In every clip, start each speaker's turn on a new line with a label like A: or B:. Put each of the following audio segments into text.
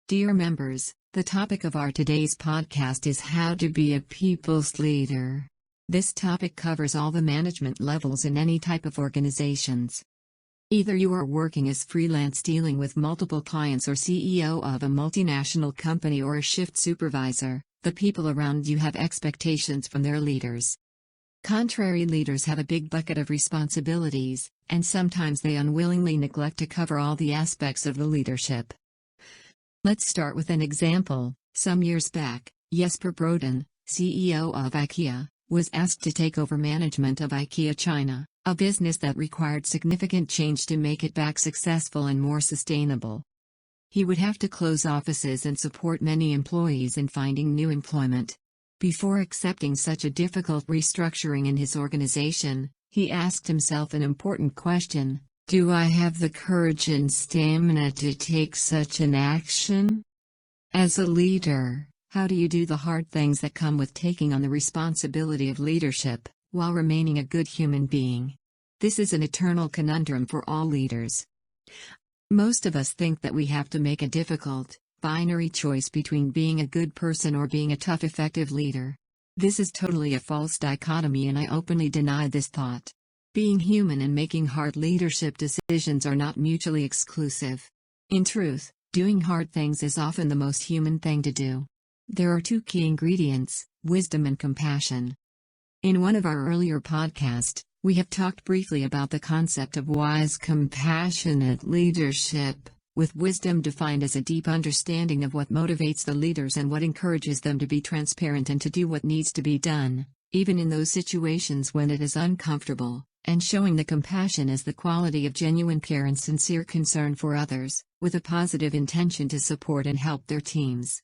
A: Dear members, the topic of our today's podcast is how to be a people's leader. This topic covers all the management levels in any type of organizations. Either you are working as freelance dealing with multiple clients or CEO of a multinational company or a shift supervisor, the people around you have expectations from their leaders. Contrary leaders have a big bucket of responsibilities, and sometimes they unwillingly neglect to cover all the aspects of the leadership. Let's start with an example. Some years back, Jesper Brodin, CEO of IKEA, was asked to take over management of IKEA China, a business that required significant change to make it back successful and more sustainable. He would have to close offices and support many employees in finding new employment. Before accepting such a difficult restructuring in his organization, he asked himself an important question: do I have the courage and stamina to take such an action? As a leader, how do you do the hard things that come with taking on the responsibility of leadership, while remaining a good human being? This is an eternal conundrum for all leaders. Most of us think that we have to make a difficult, binary choice between being a good person or being a tough, effective leader. This is totally a false dichotomy, and I openly deny this thought. Being human and making hard leadership decisions are not mutually exclusive. In truth, doing hard things is often the most human thing to do. There are two key ingredients: wisdom and compassion. In one of our earlier podcasts, we have talked briefly about the concept of wise, compassionate leadership, with wisdom defined as a deep understanding of what motivates the leaders and what encourages them to be transparent and to do what needs to be done, even in those situations when it is uncomfortable, and showing the compassion as the quality of genuine care and sincere concern for others, with a positive intention to support and help their teams.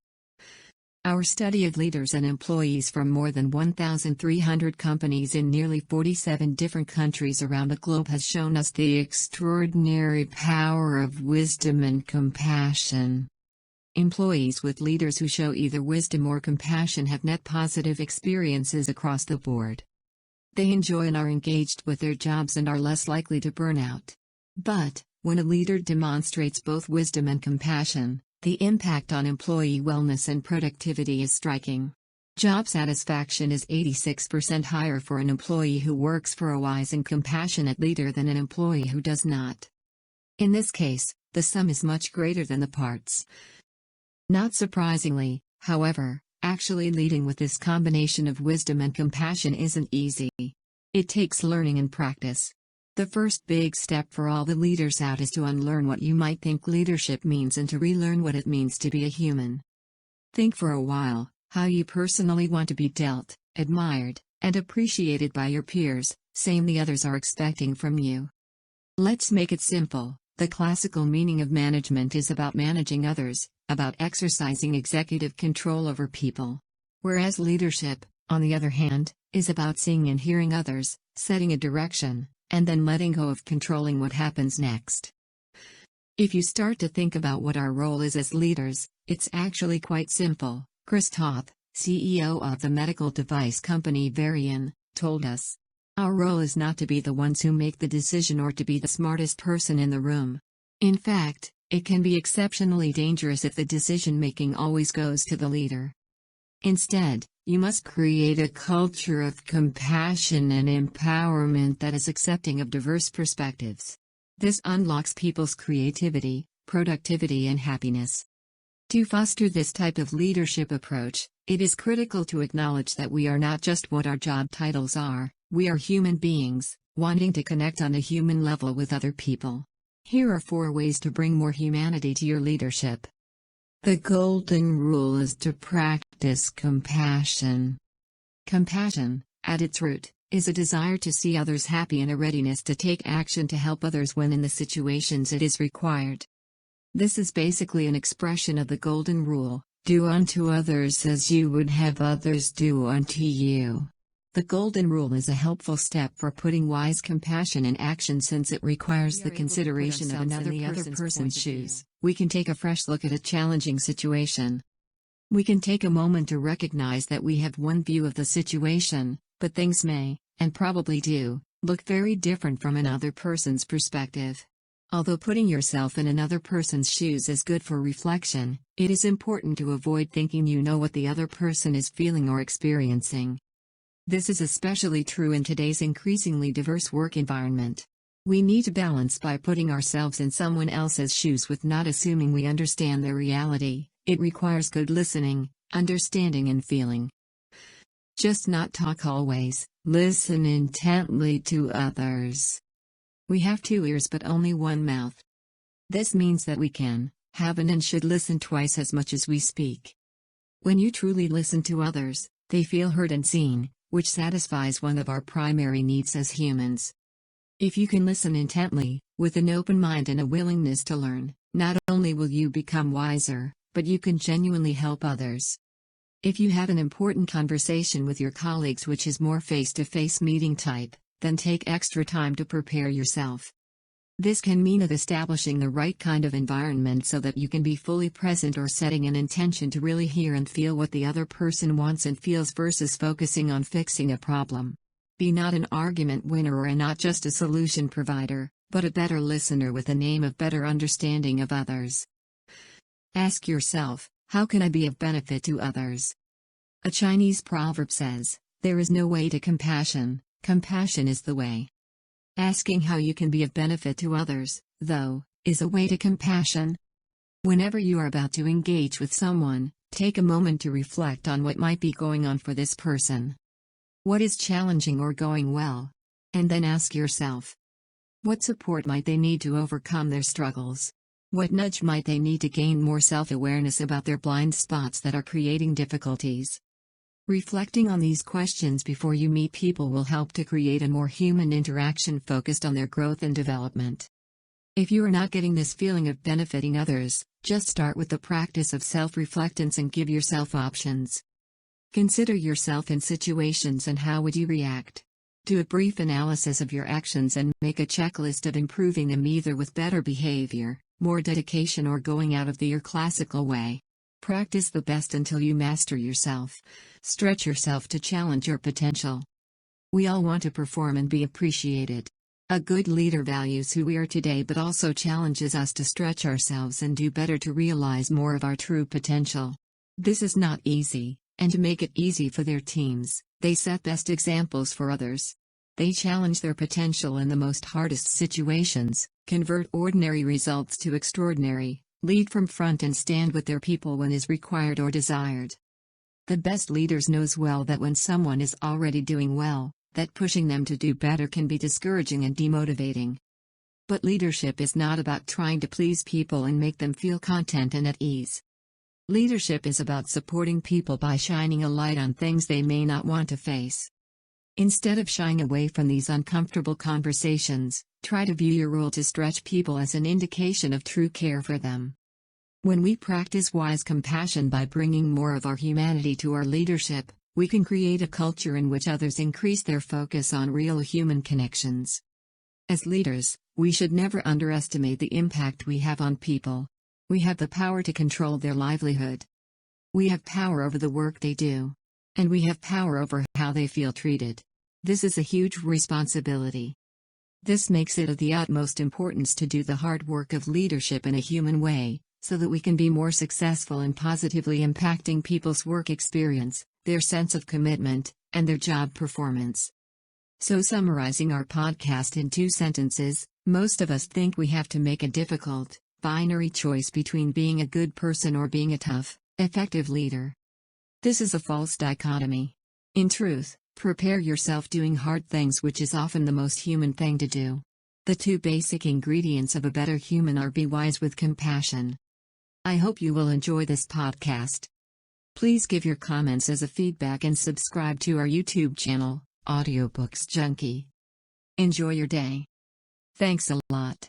A: Our study of leaders and employees from more than 1,300 companies in nearly 47 different countries around the globe has shown us the extraordinary power of wisdom and compassion. Employees with leaders who show either wisdom or compassion have net positive experiences across the board. They enjoy and are engaged with their jobs and are less likely to burn out. But, when a leader demonstrates both wisdom and compassion, the impact on employee wellness and productivity is striking. Job satisfaction is 86% higher for an employee who works for a wise and compassionate leader than an employee who does not. In this case, the sum is much greater than the parts. Not surprisingly, however, actually leading with this combination of wisdom and compassion isn't easy. It takes learning and practice. The first big step for all the leaders out is to unlearn what you might think leadership means and to relearn what it means to be a human. Think for a while how you personally want to be dealt, admired, and appreciated by your peers, same the others are expecting from you. Let's make it simple. The classical meaning of management is about managing others, about exercising executive control over people. Whereas leadership, on the other hand, is about seeing and hearing others, setting a direction, and then letting go of controlling what happens next. If you start to think about what our role is as leaders, it's actually quite simple. Chris Toth, CEO of the medical device company Varian, told us. Our role is not to be the ones who make the decision or to be the smartest person in the room. In fact, it can be exceptionally dangerous if the decision-making always goes to the leader. Instead, you must create a culture of compassion and empowerment that is accepting of diverse perspectives. This unlocks people's creativity, productivity, and happiness. To foster this type of leadership approach, it is critical to acknowledge that we are not just what our job titles are. We are human beings, wanting to connect on a human level with other people. Here are 4 ways to bring more humanity to your leadership. The golden rule is to practice compassion. Compassion, at its root, is a desire to see others happy and a readiness to take action to help others when in the situations it is required. This is basically an expression of the golden rule: do unto others as you would have others do unto you. The golden rule is a helpful step for putting wise compassion in action since it requires the consideration of another person's shoes. We can take a fresh look at a challenging situation. We can take a moment to recognize that we have one view of the situation, but things may, and probably do, look very different from another person's perspective. Although putting yourself in another person's shoes is good for reflection, it is important to avoid thinking you know what the other person is feeling or experiencing. This is especially true in today's increasingly diverse work environment. We need to balance by putting ourselves in someone else's shoes with not assuming we understand their reality. It requires good listening, understanding and feeling. Just not talk always, listen intently to others. We have two ears but only one mouth. This means that we can, have and should listen twice as much as we speak. When you truly listen to others, they feel heard and seen, which satisfies one of our primary needs as humans. If you can listen intently, with an open mind and a willingness to learn, not only will you become wiser, but you can genuinely help others. If you have an important conversation with your colleagues which is more face-to-face meeting type, then take extra time to prepare yourself. This can mean establishing the right kind of environment so that you can be fully present or setting an intention to really hear and feel what the other person wants and feels versus focusing on fixing a problem. Be not an argument winner or not just a solution provider, but a better listener with an aim of better understanding of others. Ask yourself, how can I be of benefit to others? A Chinese proverb says, there is no way to compassion, compassion is the way. Asking how you can be of benefit to others, though, is a way to compassion. Whenever you are about to engage with someone, take a moment to reflect on what might be going on for this person. What is challenging or going well? And then ask yourself, what support might they need to overcome their struggles? What nudge might they need to gain more self-awareness about their blind spots that are creating difficulties? Reflecting on these questions before you meet people will help to create a more human interaction focused on their growth and development. If you are not getting this feeling of benefiting others, just start with the practice of self-reflectance and give yourself options. Consider yourself in situations and how would you react. Do a brief analysis of your actions and make a checklist of improving them either with better behavior, more dedication or going out of your classical way. Practice the best until you master yourself. Stretch yourself to challenge your potential. We all want to perform and be appreciated. A good leader values who we are today but also challenges us to stretch ourselves and do better to realize more of our true potential. This is not easy, and to make it easy for their teams, they set best examples for others. They challenge their potential in the most hardest situations, convert ordinary results to extraordinary, lead from front and stand with their people when is required or desired. The best leaders knows well that when someone is already doing well, that pushing them to do better can be discouraging and demotivating. But leadership is not about trying to please people and make them feel content and at ease. Leadership is about supporting people by shining a light on things they may not want to face. Instead of shying away from these uncomfortable conversations, try to view your role to stretch people as an indication of true care for them. When we practice wise compassion by bringing more of our humanity to our leadership, we can create a culture in which others increase their focus on real human connections. As leaders, we should never underestimate the impact we have on people. We have the power to control their livelihood. We have power over the work they do. And we have power over how they feel treated. This is a huge responsibility. This makes it of the utmost importance to do the hard work of leadership in a human way, so that we can be more successful in positively impacting people's work experience, their sense of commitment, and their job performance. So summarizing our podcast in 2 sentences, most of us think we have to make a difficult, binary choice between being a good person or being a tough, effective leader. This is a false dichotomy. In truth, prepare yourself doing hard things, which is often the most human thing to do. The 2 basic ingredients of a better human are be wise with compassion. I hope you will enjoy this podcast. Please give your comments as a feedback and subscribe to our YouTube channel, Audiobooks Junkie. Enjoy your day. Thanks a lot.